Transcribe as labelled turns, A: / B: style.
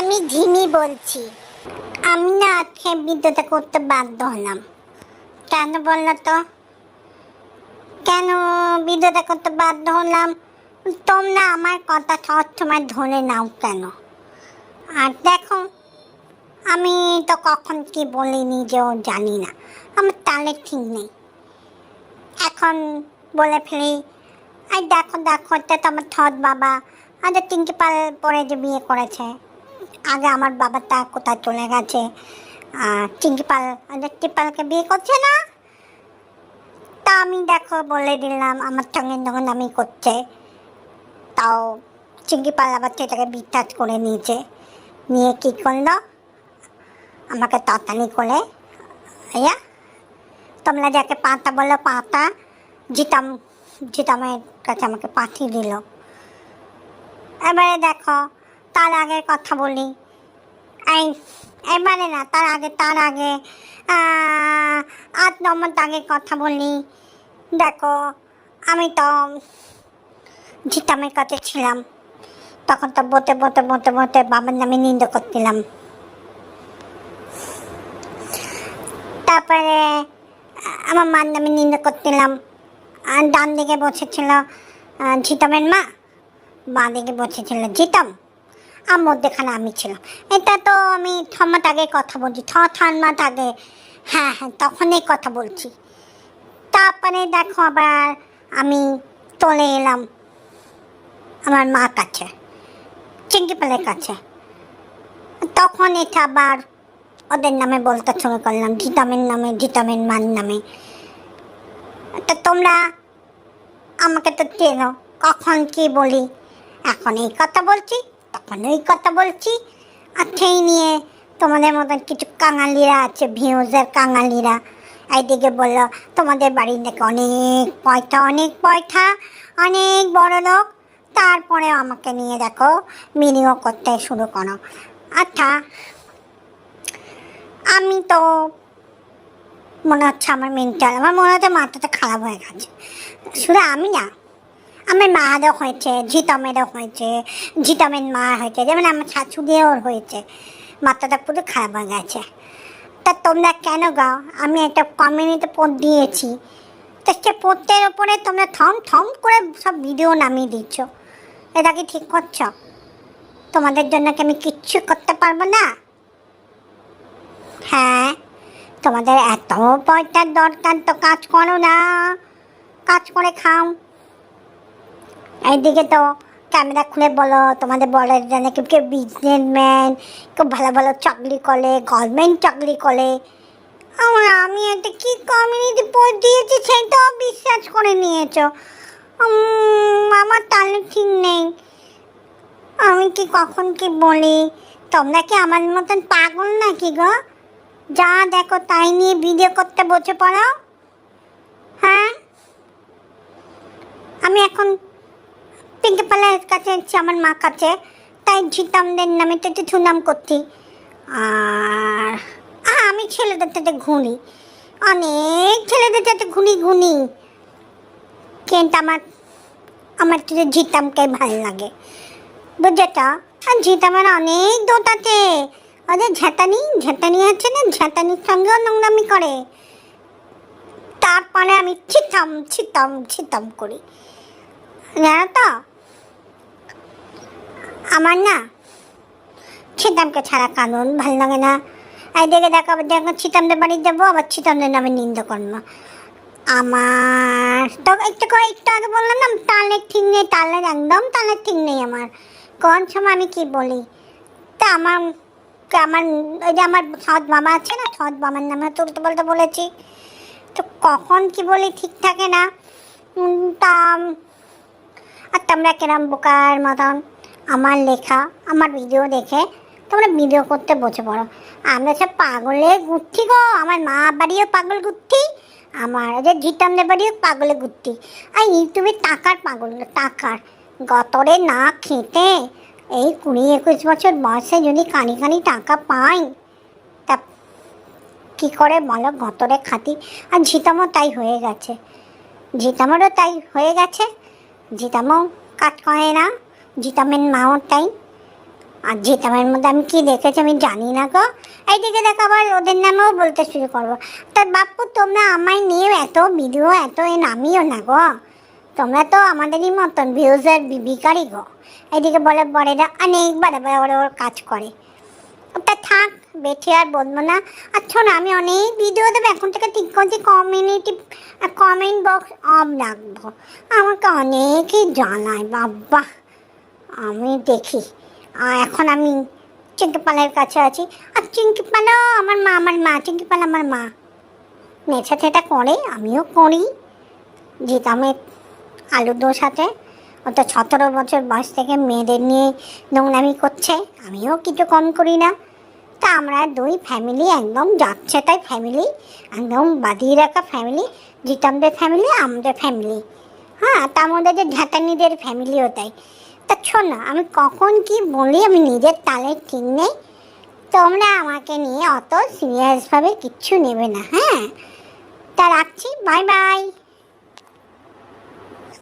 A: আমি ঝিমি বলছি। আমি না আজকে ভিডিওটা করতে বাধ্য হলাম। কেন বললো তো? কেন ভিডিওটা করতে বাধ্য হলাম? তোমরা আমার কথা সবসময় ধরে নাও কেন? আর দেখো, আমি তো কখন কি বলি নিজেও জানি না, আমার তালে ঠিক নেই। এখন বলে ফেলি, আর দেখো দেখো, এটা তো আমার থত বাবা, আজ টিঙ্কিপাল পরে যে বিয়ে করেছে। আগে আমার বাবাটা কোথায় চলে গেছে, টিঙ্কিপাল টিপালকে বিয়ে করছে না। তা আমি দেখো বলে দিলাম আমার সঙ্গে যখন আমি করছে, তাও টিঙ্কিপাল আবার সেটাকে বিশ্বাস করে নিয়েছে। নিয়ে কী করলো, আমাকে তাড়াতাড়ি করে ইয়া তোমরা যাকে পাতা বলো পাতা, জিতামের কাছে আমাকে পাঠিয়ে দিল। এবারে দেখো, তার আগে কথা বলি, এবারে না, তার আগে 8 নম্বর আগে কথা বলি। দেখো, আমি তো জিতামের কাছে ছিলাম, তখন তো বতে বাবার নামে নিন্দা করছিলাম। তারপরে আমার মার নামে নিন্দা করছিলাম। আর ডান দিকে বসেছিল জিতামের মা, বাঁ দিকে বসেছিল জিতাম, আর মধ্যেখানে আমি ছিলাম। এটা তো আমি 6 মাস আগে কথা বলছি, 6 মাস আগে। হ্যাঁ, তখনই কথা বলছি। তারপরে দেখো আবার আমি চলে এলাম আমার মার কাছে, টিঙ্কিপালের কাছে। তখন এটা আবার ওদের নামে বলতে শুরু করলাম, জিতামের নামে, জিতামের মার নামে। তা তোমরা আমাকে তো চেনো, কখন কি বলি, এখন এই কথা বলছি, তখন ওই কথা বলছি। আর সেই নিয়ে তোমাদের মতন কিছু কাঙালিরা আছে, ভিউজের কাঙালিরা, এইদিকে বললো তোমাদের বাড়ির নাকি অনেক পয়সা, অনেক বড় লোক। তারপরে আমাকে নিয়ে দেখো ভিডিও করতে শুরু করো। আচ্ছা, আমি তো মনে হচ্ছে আমার মেন্টাল, আমার মনে হচ্ছে মাথাটা খারাপ হয়ে গেছে। শুধু আমি না, আমার মারও হয়েছে, জিতামেরও হয়েছে, জিতামের মা হয়েছে, যেমন আমার শাশুড়িও হয়েছে, মাথাটা পুরো খারাপ হয়ে গেছে। তা তোমরা কেন গাও? আমি একটা কমিউনিটি পোস্ট দিয়েছি, তো সে পোস্টের ওপরে তোমরা থম করে সব ভিডিও নামিয়ে দিচ্ছ। এটা কি ঠিক করছো? তোমাদের জন্য কি আমি কিচ্ছু করতে পারবো না? হ্যাঁ, তোমাদের এত পয়সার দরকার তো কাজ করো না, কাজ করে খাও। এইদিকে তো ক্যামেরা খুলে বলো তোমাদের বড়ের জানে কেউ বিজনেসম্যান, কেউ ভালো চাকরি করে, গভর্নমেন্ট চাকরি করে। আমি একটা কি কমিউনিটি পোস্ট দিয়েছি সেটাও বিশ্বাস করে নিয়েছো। আমার তাহলে ঠিক নেই, আমি কি কখন কি বলি? তোমরা কি আমার মতন পাগল নাকি গো? যা দেখো তাই নিয়ে ভিডিও করতে বসে পড়ো। হ্যাঁ, আমি এখন টিঙ্কিপালের কাছে এসেছি, আমার মা কাছে, তাই জিতামদের নামে তো একটু সুনাম করছি। আর আমি ছেলেদের সাথে ঘুরি, অনেক ছেলেদের সাথে ঘুনি, কিন্তু আমার তো জিতামকে ভালো লাগে, বুঝেছ? আর জিতামের অনেক দোষ আছে। ওদের ঝেঁটানি আছে না, ঝেঁটানির সঙ্গেও নোংরামি করে। তারপরে আমি ছিতাম করি, জানো তো? আমার না ছিতামকে ছাড়া কানুন ভাল লাগে না। এই দেখে দেখো ছিতামদের বাড়ি যাবো, আবার ছিতামদের নামে নিন্দা করবো। আমার তো একটু আগে বললাম না, তালের ঠিক নেই, একদম তালের ঠিক নেই আমার। কোন সময় আমি কি বলি? তা আমার ওই যে আমার সৎ বাবা আছে না, সৎ বাবার নামে তুলতে বলতে বলেছি, তো কখন কি বলি ঠিক থাকে না। তা আর তোমরা কিরম বোকার মতন আমার লেখা, আমার ভিডিও দেখে তোমরা ভিডিও করতে বসে পড়ো। আমরা সব পাগলে ঘুরছি গো, আমার মা বাড়িও পাগল ঘুরছি, আমার যে জিতামদের বাড়িও পাগলে ঘুরছি। আর ইউটিউবে টাকার পাগল, টাকার গতরে না খেতে এই 20-21 বছর বয়সে যদি কানি টাকা পাই, তা কী করে বলো? গতরে খাতি। আর জিতামও তাই হয়ে গেছে, জিতামেরও তাই হয়ে গেছে, জিতামও কাজ করে না, জিতামের মাও তাই। আর জিতামের মধ্যে আমি কি দেখেছি আমি জানি না গো। এইদিকে দেখো আবার ওদের নামেও বলতে শুরু করবো। তার বাপু তোমরা আমায় নিয়ে এত ভিডিও এত নামিও না গো, তোমরা তো আমাদেরই মতন ভিউজের বিকারই গো। এইদিকে বলে বড়েরা অনেক বড় বড় ওর কাজ করে। ওটা থাক, বেঠে আর বলবো না। আচ্ছা না, আমি অনেক ভিডিও দেবো এখন থেকে, ঠিক করছি কমেন্ট বক্স অফ রাখবো। আমাকে অনেকই জানায় বাবা, আমি দেখি। এখন আমি চিঙ্কিপালের কাছে আছি। আর চিঙ্কিপালও আমার মা চিঙ্কিপাল আমার মা নেচা থেটা করে, আমিও করি। জিতামের আলুর সাথে ও তো 17 বছর বয়স থেকে মেয়েদের নিয়ে নোংরামি করছে, আমিও কিছু কম করি না। তা আমরা দুই ফ্যামিলি একদম যাচ্ছে তাই ফ্যামিলি, একদম বাঁধিয়ে রাখা ফ্যামিলি। জিতামদের ফ্যামিলি, আমাদের ফ্যামিলি, হ্যাঁ, তার মধ্যে যে ঝাঁটানিদের ফ্যামিলিও তাই। তা শোন না, আমি কখন কি বলি আমি নিজের তালে ঠিক নেই। তোমরা আমাকে নিয়ে অত সিরিয়াসভাবে কিচ্ছু নেবে না, হ্যাঁ। তা রাখছি, বাই বাই।